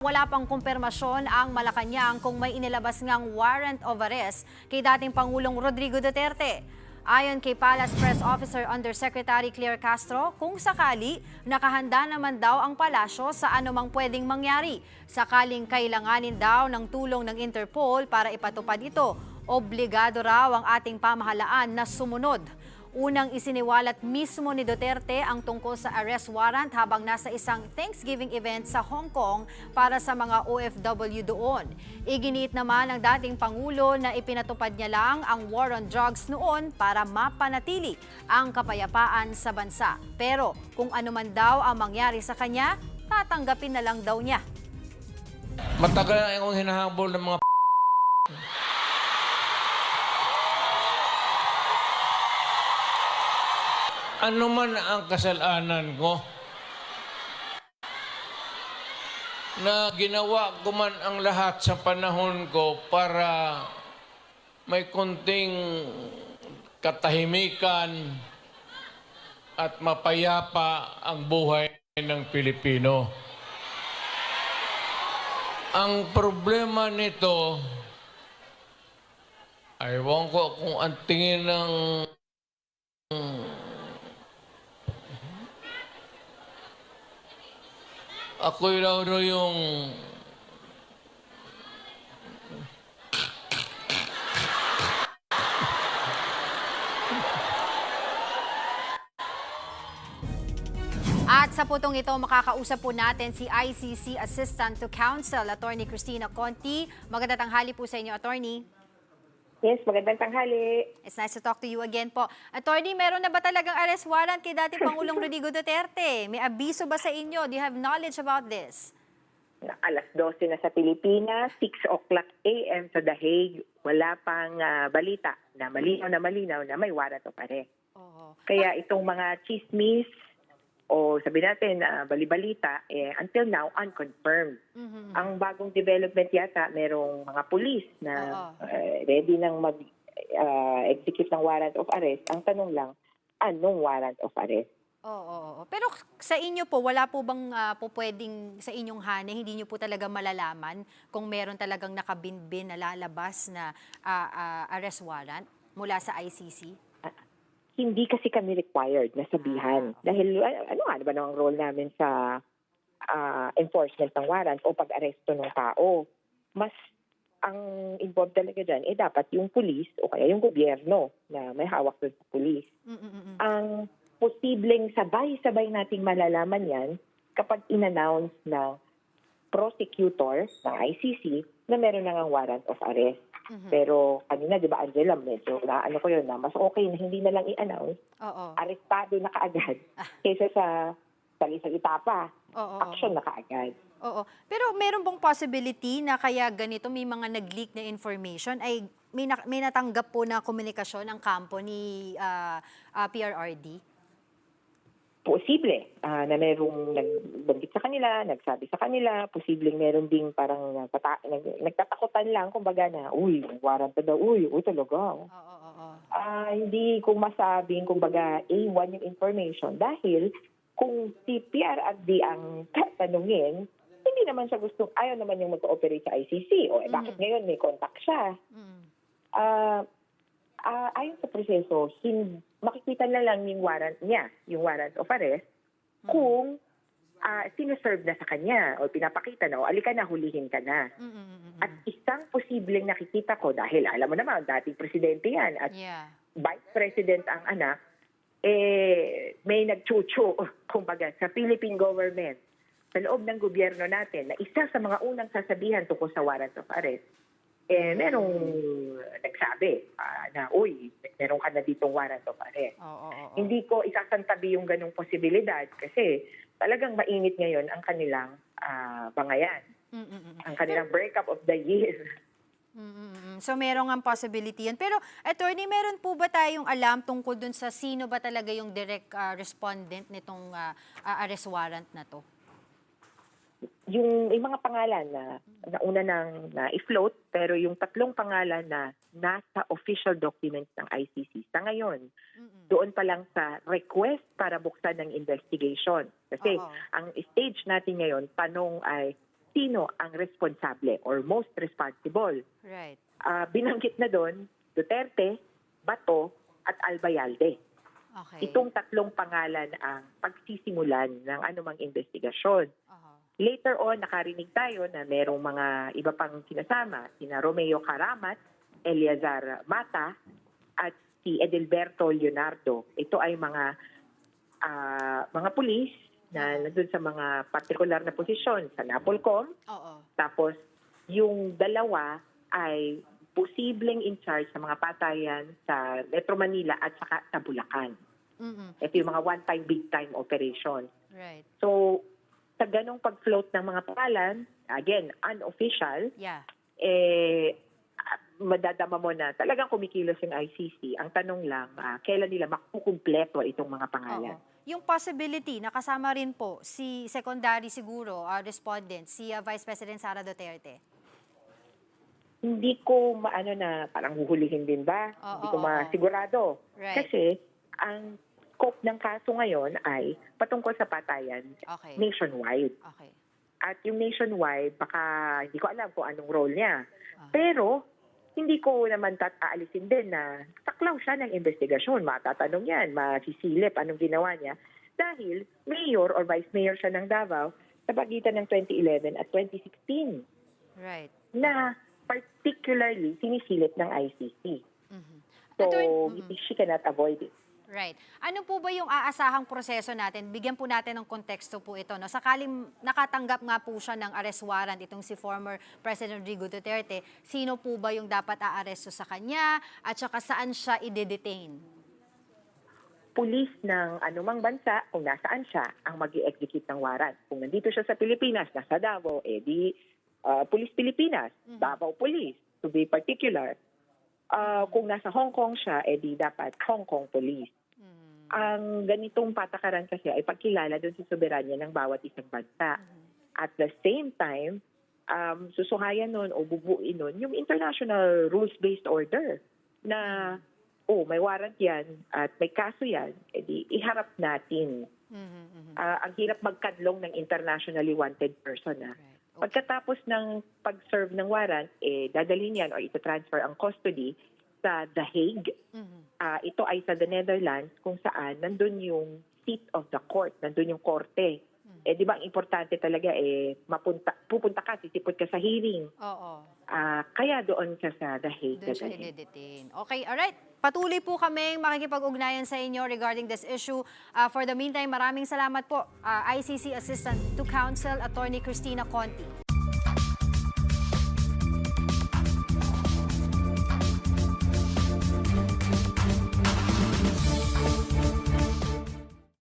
Wala pang kumpirmasyon ang Malacanang kung may inilabas ngang warrant of arrest kay dating Pangulong Rodrigo Duterte. Ayon kay Palace Press Officer Undersecretary Claire Castro, kung sakali, nakahanda naman daw ang palasyo sa anumang pwedeng mangyari. Sakaling kailanganin daw ng tulong ng Interpol para ipatupad ito, obligado raw ang ating pamahalaan na sumunod. Unang isiniwalat mismo ni Duterte ang tungkol sa arrest warrant habang nasa isang Thanksgiving event sa Hong Kong para sa mga OFW doon. Iginiit naman ng dating Pangulo na ipinatupad niya lang ang war on drugs noon para mapanatili ang kapayapaan sa bansa. Pero kung ano man daw ang mangyari sa kanya, tatanggapin na lang daw niya. Matagal na akong hinahabol ng mga ano man ang kasalanan ko, na ginawa ko man ang lahat sa panahon ko para may konting katahimikan at mapayapa ang buhay ng Pilipino. Ang problema nito, ewan ko kung ang tingin ng ako'y raw yung At sa putong ito, makakausap po natin si ICC Assistant to Counsel, Attorney Cristina Conti. Magandang tanghali po sa inyo, Attorney. Yes, magandang tanghali. It's nice to talk to you again po. Attorney, meron na ba talagang arrest warrant kay dating Pangulong Rodrigo Duterte? May abiso ba sa inyo? Do you have knowledge about this? Alas 12 na sa Pilipinas, 6 o'clock a.m. sa The Hague, wala pang balita na malinaw na may warrant of arrest. Kaya itong mga chismis o sabi natin balibalita, until now, unconfirmed. Ang bagong development yata, merong mga pulis na ready nang mag-execute ng warrant of arrest. Ang tanong lang, anong warrant of arrest? Oo. Pero sa inyo po, wala po bang po pwedeng sa inyong hane, hindi nyo po talaga malalaman kung meron talagang nakabinbin na lalabas na arrest warrant mula sa ICC? Hindi kasi kami required na sabihan. Dahil ano ba namang role namin sa enforcement ng warrant o pag-aresto ng tao. Mas ang involved talaga dyan, dapat yung police o kaya yung gobyerno na may hawak doon sa police. Ang posibleng sabay-sabay nating malalaman yan kapag in-announce ng prosecutor ng ICC na meron nang warrant of arrest. Pero kanina, di ba, Angela, medyo naano ko yun na mas okay na hindi na lang i-announce, arestado na kaagad, kaysa sa salita pa, action na kaagad. Oo. Pero meron bang possibility na kaya ganito may mga nag-leak na information ay may natanggap po na komunikasyon ang kampo ni PRRD? Posible na merong nagbanggit sa kanila, nagsabi sa kanila, posibleng meron ding parang nagtatakutan lang, kumbaga na, uy, warrant na daw, uy, talaga. Hindi ko masabing, kumbaga, A1 yung information dahil kung si PRRD ang tatanungin, hindi naman siya ayaw naman yung mag-cooperate sa ICC. O bakit ngayon may contact siya? Ayon sa proseso, makikita na lang yung warrant niya, yung warrant of arrest, kung sinuserve na sa kanya o pinapakita na, o alika na, hulihin ka na. At isang posibleng nakikita ko, dahil alam mo naman, dating presidente yan, at vice president ang anak, may nagchuchu, kumbaga, sa Philippine government, sa loob ng gobyerno natin, na isa sa mga unang sasabihan tungkol sa warrant of arrest, merong nagsabi na, uy, meron ka na ditong warrant of arrest. Hindi ko isasantabi yung ganong posibilidad kasi talagang mainit ngayon ang kanilang bangayan. Ang kanilang breakup of the year. So merong ang possibility yan. Pero attorney, meron po ba tayong alam tungkol dun sa sino ba talaga yung direct respondent nitong arrest warrant na to? Yung mga pangalan na una nang na-float, pero yung tatlong pangalan na nasa official documents ng ICC sa ngayon, doon pa lang sa request para buksan ng investigation. Kasi ang stage natin ngayon, tanong ay sino ang responsable or most responsible. Right. Binanggit na doon Duterte, Bato, at Albayalde. Okay. Itong tatlong pangalan ang pagsisimulan ng anumang investigasyon. Aha. Later on, nakarinig tayo na merong mga iba pang sinasama, sina Romeo Caramat, Eleazar Mata, at si Edelberto Leonardo. Ito ay mga pulis na nandun sa mga partikular na posisyon sa Napolcom. Oo. Tapos, yung dalawa ay posibleng in charge sa mga patayan sa Metro Manila at saka sa Bulacan. Mm-mm. Ito yung mga one-time, big-time operation. Right. So, sa ganong pag-float ng mga pangalan, again, unofficial, Yeah. madadama mo na talagang kumikilos yung ICC. Ang tanong lang, kailan nila makukumpleto itong mga pangalan? Oo. Yung possibility, nakasama rin po si secondary siguro, respondent, si Vice President Sara Duterte. Hindi ko maano na parang huhulihin din ba? Hindi ko masigurado. Right. Kasi ang scope ng kaso ngayon ay patungkol sa patayan Okay. nationwide. Okay. At yung nationwide, baka hindi ko alam kung anong role niya. Ah. Pero hindi ko naman aalisin din na taklaw siya ng investigasyon. Matatanong yan, masisilip anong ginawa niya. Dahil mayor or vice mayor siya ng Davao sa pagitan ng 2011 at 2016 Right. na particularly sinisilip ng ICC. Mhm. So, Attorney- she cannot avoid it. Right. Ano po ba yung aasahang proseso natin? Bigyan po natin ng konteksto po ito. No? Sakaling nakatanggap nga po siya ng arrest warrant, itong si former President Rodrigo Duterte, sino po ba yung dapat aaresto sa kanya at saka saan siya i-detain? Pulis ng anumang bansa, kung nasaan siya, ang mag-i-execute ng warrant. Kung nandito siya sa Pilipinas, nasa Davao, di Pulis Pilipinas, Davao Police, to be particular. Kung nasa Hong Kong siya, di dapat Hong Kong Police. Ang ganitong patakaran kasi ay pagkilala doon sa soberanya ng bawat isang bansa. At the same time, susuhayan nun o bubuin nun yung international rules-based order na, may warrant yan at may kaso yan, di iharap natin. Ang hirap magkadlong ng internationally wanted person. Pagkatapos ng pag-serve ng warrant, dadalhin yan o ito-transfer ang custody sa The Hague. Ito ay sa the Netherlands kung saan nandun yung seat of the court, nandun yung korte. Di ba ang importante talaga pupunta ka, sisipot ka sa hearing. Oo. Kaya doon ka sa The Hague. Doon siya i-detain. Okay, alright. Patuloy po kaming makikipag-ugnayan sa inyo regarding this issue. For the meantime, maraming salamat po, ICC Assistant to Counsel, Attorney Cristina Conti.